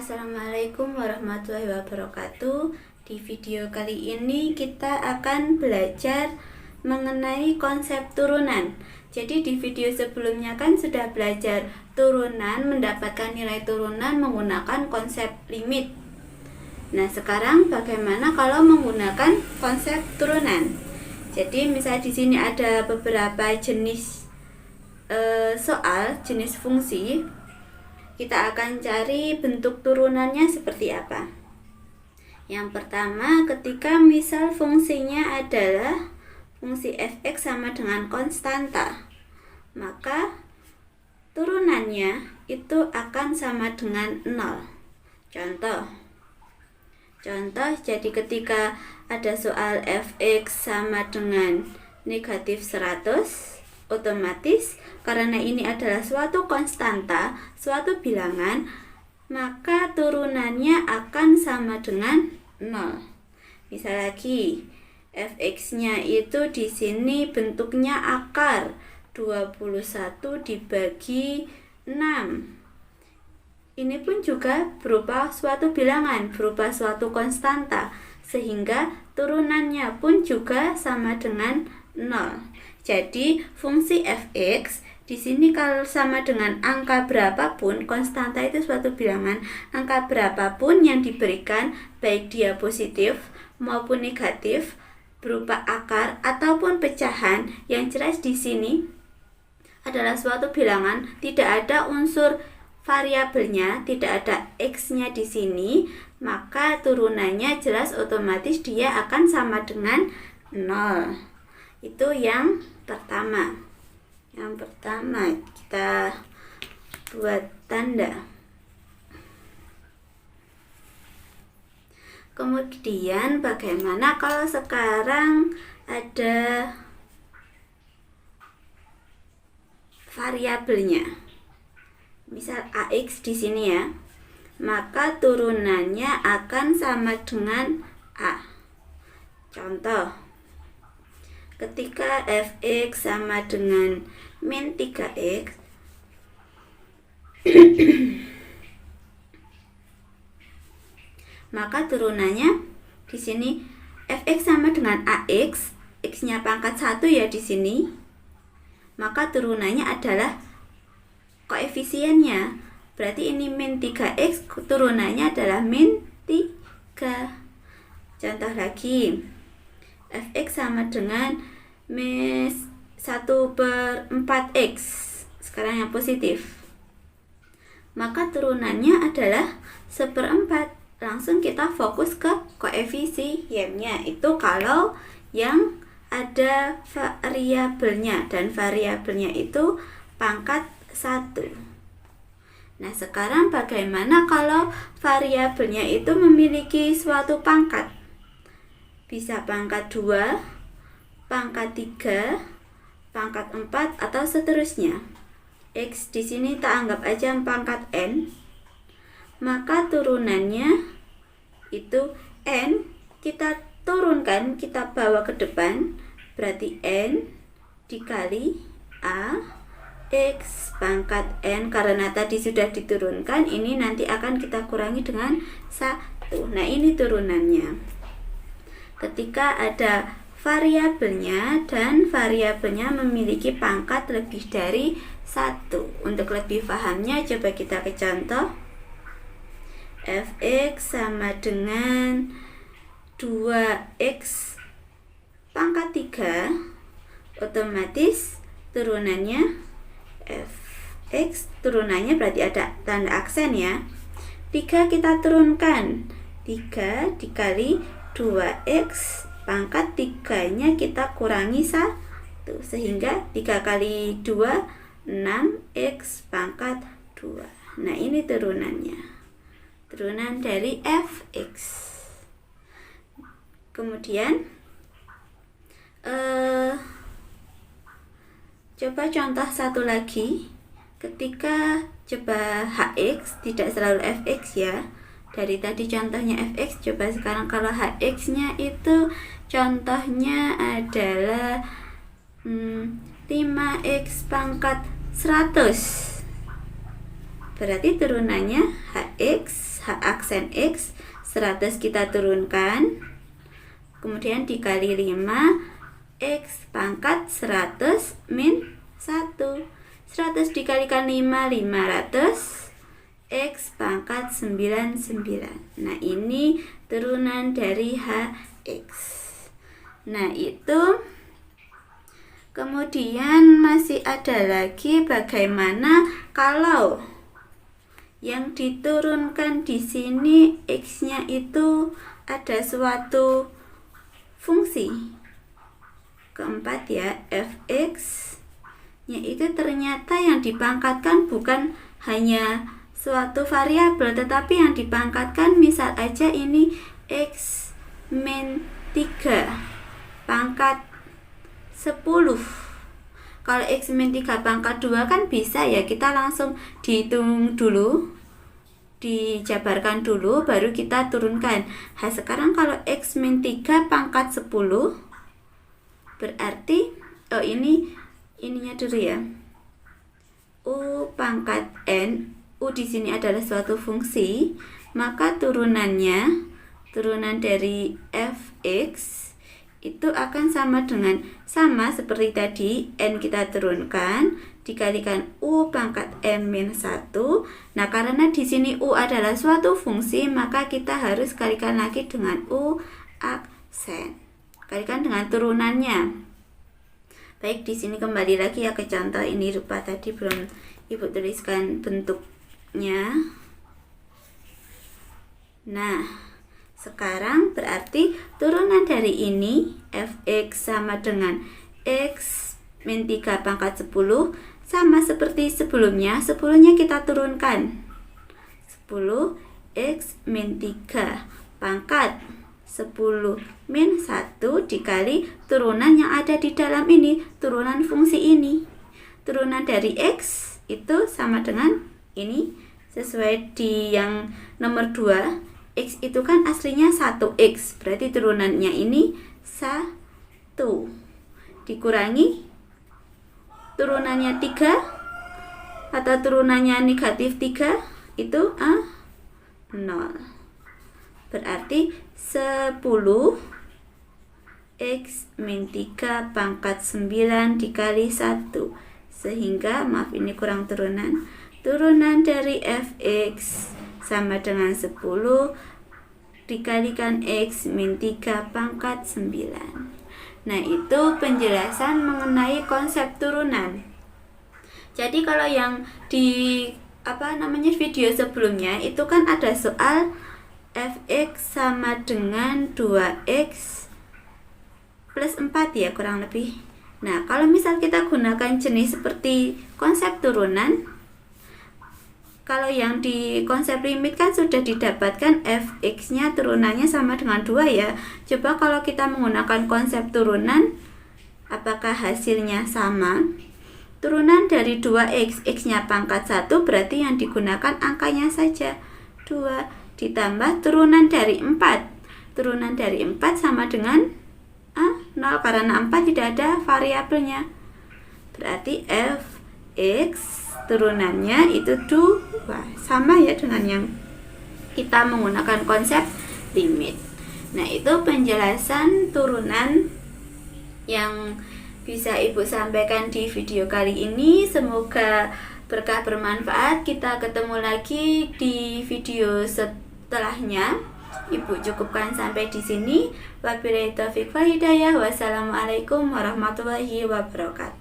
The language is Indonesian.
Assalamualaikum warahmatullahi wabarakatuh. Di video kali ini kita akan belajar mengenai konsep turunan. Jadi di video sebelumnya kan sudah belajar turunan, mendapatkan nilai turunan menggunakan konsep limit. Nah, sekarang bagaimana kalau menggunakan konsep turunan? Jadi misal di sini ada beberapa jenis jenis fungsi. Kita akan cari bentuk turunannya seperti apa. Yang pertama, ketika misal fungsinya adalah fungsi f(x) sama dengan konstanta, maka turunannya itu akan sama dengan 0. Contoh, jadi ketika ada soal f(x) sama dengan negatif 100, otomatis karena ini adalah suatu konstanta, suatu bilangan, maka turunannya akan sama dengan 0. Misal lagi, f(x)-nya itu di sini bentuknya akar 21 dibagi 6. Ini pun juga berupa suatu bilangan, berupa suatu konstanta, sehingga turunannya pun juga sama dengan 0. Jadi fungsi f(x) di sini kalau sama dengan angka berapapun, konstanta itu suatu bilangan, angka berapapun yang diberikan, baik dia positif maupun negatif, berupa akar ataupun pecahan, yang jelas di sini adalah suatu bilangan, tidak ada unsur variabelnya, tidak ada x-nya di sini, maka turunannya jelas otomatis dia akan sama dengan 0. Itu yang pertama. Yang pertama kita buat tanda. Kemudian bagaimana kalau sekarang ada variabelnya? Misal ax di sini ya. Maka turunannya akan sama dengan a. Contoh, ketika f(x) sama dengan min 3x, maka turunannya di sini f(x) sama dengan ax, x-nya pangkat 1 ya di sini. Maka turunannya adalah koefisiennya. Berarti ini min 3x, turunannya adalah min 3. Contoh lagi, f(x) sama dengan min 1/4x, sekarang yang positif, maka turunannya adalah 1/4. Langsung kita fokus ke koefisiennya, itu kalau yang ada variabelnya, dan variabelnya itu pangkat 1. Nah, sekarang bagaimana kalau variabelnya itu memiliki suatu pangkat? Bisa pangkat 2, pangkat 3, pangkat 4, atau seterusnya. X di sini tak anggap aja pangkat n. Maka turunannya itu n kita turunkan, kita bawa ke depan, berarti n dikali a x pangkat n, karena tadi sudah diturunkan, ini nanti akan kita kurangi dengan 1. Nah, ini turunannya. Ketika ada variabelnya dan variabelnya memiliki pangkat lebih dari 1. Untuk lebih pahamnya coba kita ke contoh. f(x) sama dengan 2x pangkat 3, otomatis turunannya f(x) turunannya berarti ada tanda aksen ya. 3 kita turunkan, 3 dikali 2x pangkat 3-nya kita kurangi 1, sehingga 3 kali 2 6x pangkat 2. Nah, ini turunannya, turunan dari f(x). Kemudian coba contoh satu lagi. Ketika coba hx, tidak selalu fx ya. Dari tadi contohnya fx, coba sekarang kalau hx-nya itu contohnya adalah 5x pangkat 100. Berarti turunannya hx aksen X, 100 kita turunkan, kemudian dikali 5, X pangkat 100 min 1. 100 dikalikan 5, 500, X pangkat 99. Nah, ini turunan dari HX. Nah, itu. Kemudian masih ada lagi bagaimana kalau yang diturunkan di sini X-nya itu ada suatu fungsi. Keempat ya, fx-nya itu ternyata yang dipangkatkan bukan hanya suatu variabel, tetapi yang dipangkatkan misal aja ini X min 3 pangkat 10. Kalau X min 3 pangkat 2 kan bisa ya, kita langsung dihitung dulu, dijabarkan dulu, baru kita turunkan. Sekarang kalau X min 3 pangkat 10, berarti, ininya dulu ya, U pangkat N, U di sini adalah suatu fungsi, maka turunan dari fx itu akan sama seperti tadi, N kita turunkan dikalikan U pangkat N min 1. Nah, karena di sini U adalah suatu fungsi, maka kita harus kalikan lagi dengan U aksen. Kalikan dengan turunannya. Baik, di sini kembali lagi ya ke contoh ini, lupa tadi belum Ibu tuliskan bentuknya. Nah, sekarang berarti turunan dari ini fx sama dengan x min 3 pangkat 10, sama seperti sebelumnya. Sebelumnya kita turunkan 10 x min 3 pangkat 10 min 1 dikali turunan yang ada di dalam ini, turunan fungsi ini. Turunan dari x itu sama dengan ini, sesuai di yang nomor 2. X itu kan aslinya 1x, berarti turunannya ini 1 dikurangi turunannya 3 atau turunannya negatif 3 itu 0. Berarti 10 X min 3 pangkat 9 dikali 1, sehingga maaf ini kurang turunan. Turunan dari fx sama dengan 10 dikalikan X min 3 pangkat 9. Nah, itu penjelasan mengenai konsep turunan. Jadi kalau yang di video sebelumnya itu kan ada soal fx sama dengan 2x plus 4 ya, kurang lebih. Nah, kalau misal kita gunakan jenis seperti konsep turunan, kalau yang di konsep limit kan sudah didapatkan fx-nya turunannya sama dengan 2 ya. Coba kalau kita menggunakan konsep turunan, apakah hasilnya sama? Turunan dari 2x, x-nya pangkat 1, berarti yang digunakan angkanya saja 2, ditambah turunan dari 4. Turunan dari 4 sama dengan 0, karena 4 tidak ada variabelnya. Berarti fx turunannya itu 2, sama ya dengan yang kita menggunakan konsep limit. Nah, itu penjelasan turunan yang bisa Ibu sampaikan di video kali ini. Semoga berkah bermanfaat. Kita ketemu lagi di video setelahnya. Ibu cukupkan sampai di sini. Wabillahi taufiq wal hidayah. Wassalamualaikum warahmatullahi wabarakatuh.